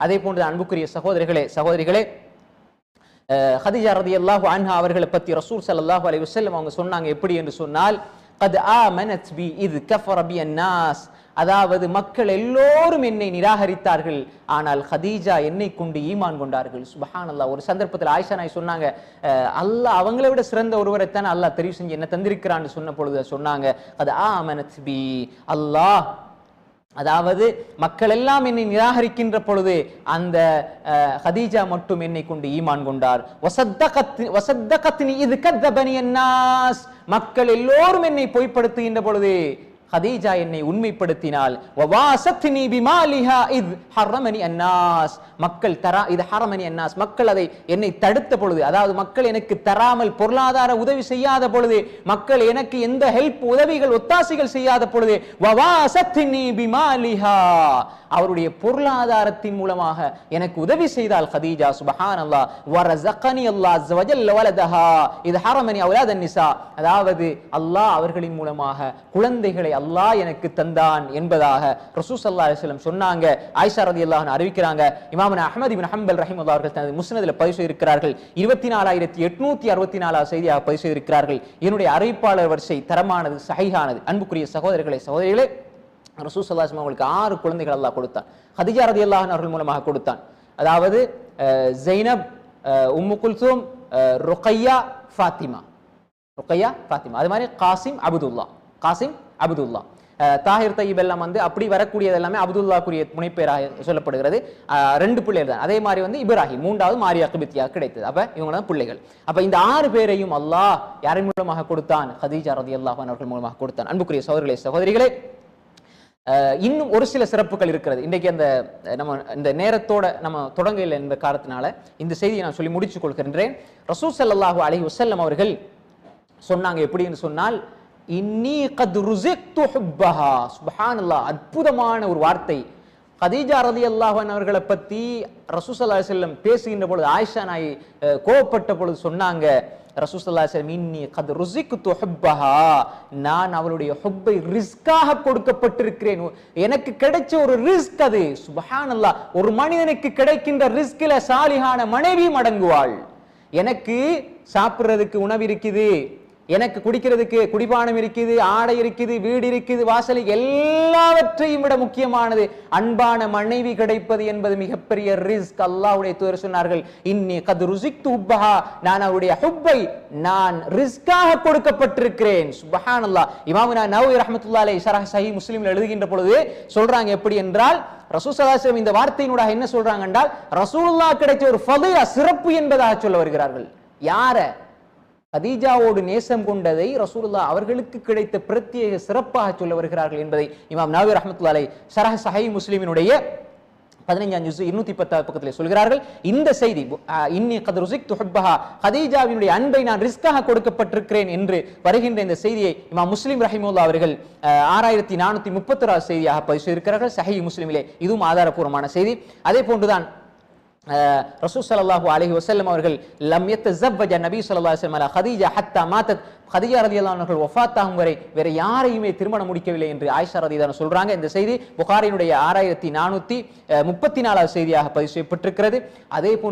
அதே போன்று அன்புக்குரிய சகோதரிகளே, ஹதீஜா ரலியல்லாஹு அன்ஹா அவர்களை பற்றி ரசூல் ஸல்லல்லாஹு அலைஹி வஸல்லம் அவங்க சொன்னாங்க எப்படி என்று சொன்னால், கத் ஆமனத் பி இத் கஃபர பி அன்னாஸ், அதாவது மக்கள் எல்லோரும் என்னை நிராகரித்தார்கள், ஆனால் ஹதீஜா என்னை கொண்டு ஈமான் கொண்டார்கள். சுப்ஹானல்லாஹ். ஒரு சந்தர்ப்பத்தில் ஆயிஷா நாய் சொன்னாங்க, அல்லாஹ் அவங்களை விட சிறந்த ஒருவரைத்தான் அல்லாஹ் தெரிவு செஞ்சு என்ன தந்திருக்கிறான்னு சொன்ன பொழுது சொன்னாங்க, கத் ஆமனத் பி, அல்லாஹ் அதாவது மக்கள் எல்லாம் என்னை நிராகரிக்கின்ற பொழுது அந்த ஹதீஜா மட்டும் என்னை கொண்டு ஈமான் கொண்டார். வஸத்தகத்னி இத் கذبني الناس, மக்கள் எல்லோரும் என்னை பொய்ப்படுத்துகின்ற பொழுது ஹதீஜா என்னை உண்மைப்படுத்தினாள். வவாசத்னி பிமாலிஹா இத் ஹரமனி அன்னாஸ், மக்கள் இது ஹரமனி அன்னாஸ், மக்கள் அதை என்னை தடுத்த பொழுது, அதாவது மக்கள் எனக்கு தராமல் பொருளாதார உதவி செய்யாத பொழுது, மக்கள் எனக்கு எந்த ஹெல்ப் உதவிகள் ஒத்தாசைகள் செய்யாத பொழுது, வவாசத்னி பிமாலிஹா, அவருடைய பொருளாதாரத்தின் மூலமாக எனக்கு உதவி செய்தால் ஹதீஜா. சுப்ஹானல்லாஹ். வரஸகனி அல்லாஹ் அஸ்ஸ வஜல்ல வலதஹா இது ஹரமனி அவுலாத் அன்னிசா, அதாவது அல்லாஹ் அவர்களின் மூலமாக குழந்தைகளை அல்லாஹ் எனக்கு தந்தான் என்பதாக ரசூல் ஸல்லல்லாஹு அலைஹி வஸல்லம் சொன்னாங்க. ஆயிஷா ரலியல்லாஹு அன்ஹா அறிவிக்கிறாங்க. இமாம் அஹ்மத் இப்னு ஹம்பல் ரஹிமஹுல்லாஹ் அவர்கள் தனது முஸ்னதில் பதிவு செய்திருக்கிறார்கள். 24864 செய்தியாக பதிவு செய்திருக்கிறார்கள். என்னுடைய அறிவிப்பாளர் வரிசை தரமானது, சஹீஹானது. அன்புக்குரிய சகோதரிகளே, ரசூல் ஸல்லல்லாஹு அலைஹி வஸல்லம் அவங்களுக்கு 6 குழந்தைகள் அல்லாஹ் கொடுத்தான். ஹதீஜா ரலியல்லாஹு அன்ஹா அவர்கள் மூலமாக கொடுத்தான். அதாவது ஸைனப், உம்மு குல்சூம், ருக்கையா, ஃபாத்திமா. அது மாதிரி காசிம், அப்துல்லா, தாஹிர் தய்யிப் எல்லாம் அப்படி வரக்கூடியது எல்லாமே அப்துல்லாக்குரிய முனைப்பேராக சொல்லப்படுகிறது. 2 பிள்ளைகள் தான். அதே மாதிரி இப்ராஹிம், 3வது மாரியா கிபித்தியா கிடைத்தது. அப்ப இவங்க தான் பிள்ளைகள். அப்ப இந்த 6 பேரையும் அல்லாஹ் யாரின் மூலமாக கொடுத்தான்? ஹதீஜா ரலியல்லாஹு அன்ஹா அவர்கள் மூலமாக கொடுத்தான். அன்புக்குரிய சகோதரிகளே, இன்னும் ஒரு சில சிறப்புகள் இருக்கிறது. இன்றைக்கு நம்ம இந்த நேரத்தோட நம்ம தொடங்கல என்ற காரணத்தினால இந்த செய்தியை நான் சொல்லி முடிச்சுக் கொள்கின்றேன். ரசூல் ஸல்லல்லாஹு அலைஹி வஸல்லம் அவர்கள் சொன்னாங்க எப்படின்னு சொன்னால், இன்னி கத் ருஸிக்து ஹுப்பஹா. சுப்ஹானல்லாஹ். அற்புதமான ஒரு வார்த்தை. ஹதீஜா ரலியல்லாஹு அன்ஹா அவர்களை பற்றி ரசூல் ஸல்லல்லாஹு அலைஹி வஸல்லம் பேசுகின்ற பொழுது ஆயிஷா நாய் கோபப்பட்ட பொழுது சொன்னாங்க, ரசூல் ஸல்லல்லாஹு அலைஹி வஸல்லம் இன்னி கத் ருஸிக்து ஹுப்பஹா, நான் அவளுடைய ஹுப்பை ரிஸ்காக கொடுக்கப்பட்டிருக்கிறேன், எனக்கு கிடைச்ச ஒரு ரிஸ்க் அது. சுப்ஹானல்லாஹ். ஒரு மனிதனுக்கு கிடைக்கின்ற ரிஸ்கில சாலிஹான மனைவி அடங்குவாள். எனக்கு சாப்பிடுறதுக்கு உணவு இருக்குது, எனக்கு குடிக்கிறதுக்கு குடிபானம் இருக்குது, ஆடை இருக்குது, வீடு இருக்குது, வாசல், எல்லாவற்றையும் விட முக்கியமானது அன்பான மனைவி கிடைப்பது என்பது மிகப்பெரிய ரிஸ்க். அல்லாஹ்வுடைய தூதர் சொன்னார்கள், இன்னி கத் ருஸிக்து ஹுப்பஹா, நான் அவருடைய ஹுப்பை நான் ரிஸ்காக கொடுக்கப்பட்டிருக்கிறேன். சுப்ஹானல்லாஹ். இமாமுனா நவவி ரஹ்மத்துல்லாஹி அலைஹி ஷரஹ் ஸஹீஹ் முஸ்லிம்ல எழுதுகின்ற பொழுது சொல்றாங்க எப்படி என்றால், ரசூல் ஸல்லல்லாஹு அலைஹி வஸல்லம் இந்த வார்த்தையினூடாக என்ன சொல்றாங்க என்றால், ரசூலுல்லாஹ் கிடைச்ச ஒரு ஃபதீலா, சிறப்பு என்பதாக சொல்ல வருகிறார்கள். யார? ஹதீஜாவோடு நேசம் கொண்டதை ரசூலுல்லாஹ் அவர்களுக்கு கிடைத்த பிரத்யேக சிறப்பாக சொல்ல வருகிறார்கள் என்பதை இமாம் நவவி ரஹ்மத்துல்லாஹி அலைஹி ஷரஹ் ஸஹீஹ் முஸ்லிமினுடைய 15ஆம் ஜுஸ் 210 பக்கத்திலே சொல்கிறார்கள். இந்த செய்தி இன்னி கத் ருஸிக்து ஹுப்பஹா, ஹதீஜாவினுடைய அன்பை நான் ரிஸ்காக கொடுக்கப்பட்டிருக்கிறேன் என்று வருகின்ற இந்த செய்தியை இமாம் முஸ்லிம் ரஹிமஹுல்லாஹ் அவர்கள் 6436 செய்தியாக பதிவு செய்திருக்கிறார்கள் ஸஹீஹ் முஸ்லிமிலே. இதுவும் ஆதாரபூர்வமான செய்தி. அதே போன்றுதான் ரசூல் ஸல்லல்லாஹு அலைஹி வஸல்லம் அவர்கள் லம் யத்தஸவ்வஜ நபி ஸல்லல்லாஹு அலைஹி வஸல்லம் ஹதீஜா ஹத்தா மாத்தத், ஹதீஜா ரலியல்லாஹு அன்ஹா வஃபாத்தாகும் வரை வேற யாரையுமே திருமணம் முடிக்கவில்லை என்று ஆயிஷா ரலியல்லாஹு அன்ஹா சொல்றாங்க. இந்த செய்தி புகாரியினுடைய 6434 செய்தியாக பதிவு செய்யப்பட்டிருக்கிறது. அதே போன்று